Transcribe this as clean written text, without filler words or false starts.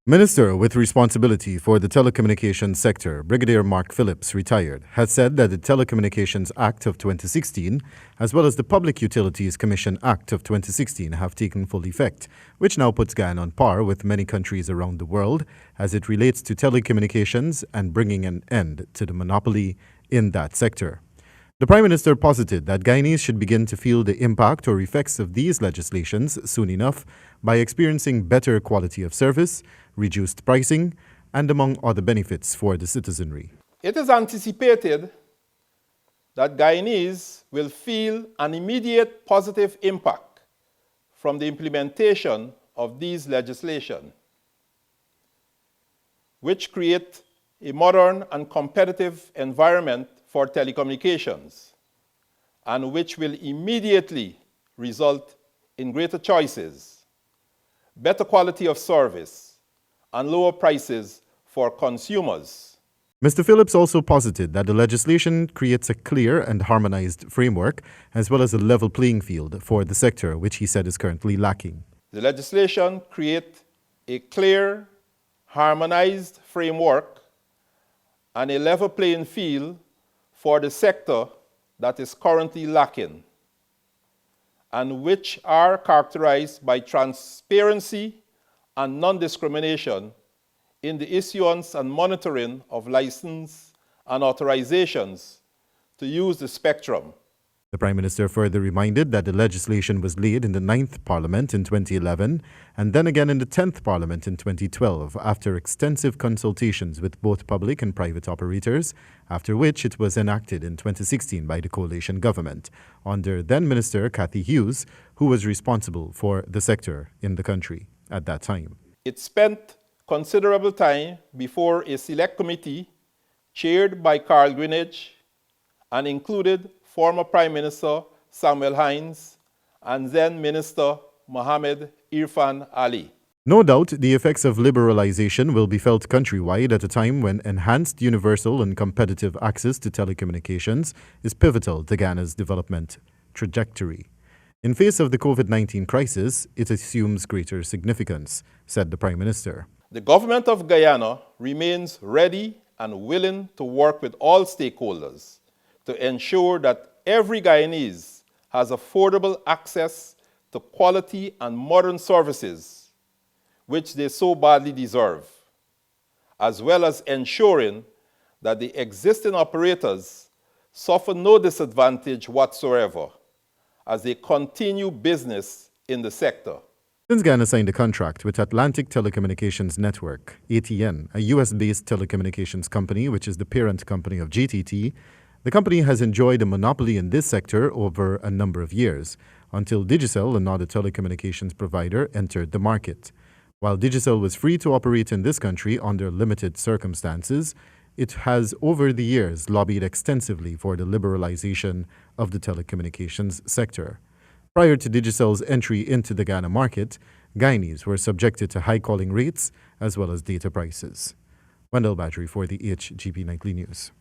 Minister with responsibility for the telecommunications sector, Brigadier Mark Phillips, retired, has said that the Telecommunications Act of 2016, as well as the Public Utilities Commission Act of 2016, have taken full effect, which now puts Guyana on par with many countries around the world as it relates to telecommunications and bringing an end to the monopoly in that sector. The Prime Minister posited that Guyanese should begin to feel the impact or effects of these legislations soon enough by experiencing better quality of service, reduced pricing, and among other benefits for the citizenry. It is anticipated that Guyanese will feel an immediate positive impact from the implementation of these legislation, which create a modern and competitive environment for telecommunications, and which will immediately result in greater choices, better quality of service, and lower prices for consumers. Mr. Phillips also posited that the legislation creates a clear and harmonized framework, as well as a level playing field for the sector, which he said is currently lacking. The legislation creates a clear, harmonized framework and a level playing field for the sector that is currently lacking, and which are characterized by transparency and non-discrimination in the issuance and monitoring of license and authorizations to use the spectrum. The Prime Minister further reminded that the legislation was laid in the 9th Parliament in 2011 and then again in the 10th Parliament in 2012 after extensive consultations with both public and private operators, after which it was enacted in 2016 by the coalition government under then Minister Cathy Hughes, who was responsible for the sector in the country at that time. It spent considerable time before a select committee chaired by Carl Greenidge and included former Prime Minister Samuel Hines and then Minister Mohammed Irfan Ali. No doubt the effects of liberalization will be felt countrywide at a time when enhanced universal and competitive access to telecommunications is pivotal to Ghana's development trajectory. In face of the COVID-19 crisis, it assumes greater significance, said the Prime Minister. The government of Guyana remains ready and willing to work with all stakeholders to ensure that every Guyanese has affordable access to quality and modern services, which they so badly deserve, as well as ensuring that the existing operators suffer no disadvantage whatsoever as they continue business in the sector. Since Ghana signed a contract with Atlantic Telecommunications Network, ATN, a US-based telecommunications company which is the parent company of GTT, the company has enjoyed a monopoly in this sector over a number of years, until Digicel, another telecommunications provider, entered the market. While Digicel was free to operate in this country under limited circumstances, it has over the years lobbied extensively for the liberalization of the telecommunications sector. Prior to Digicel's entry into the Ghana market, Guyanese were subjected to high calling rates as well as data prices. Wendell Badrie for the HGP Nightly News.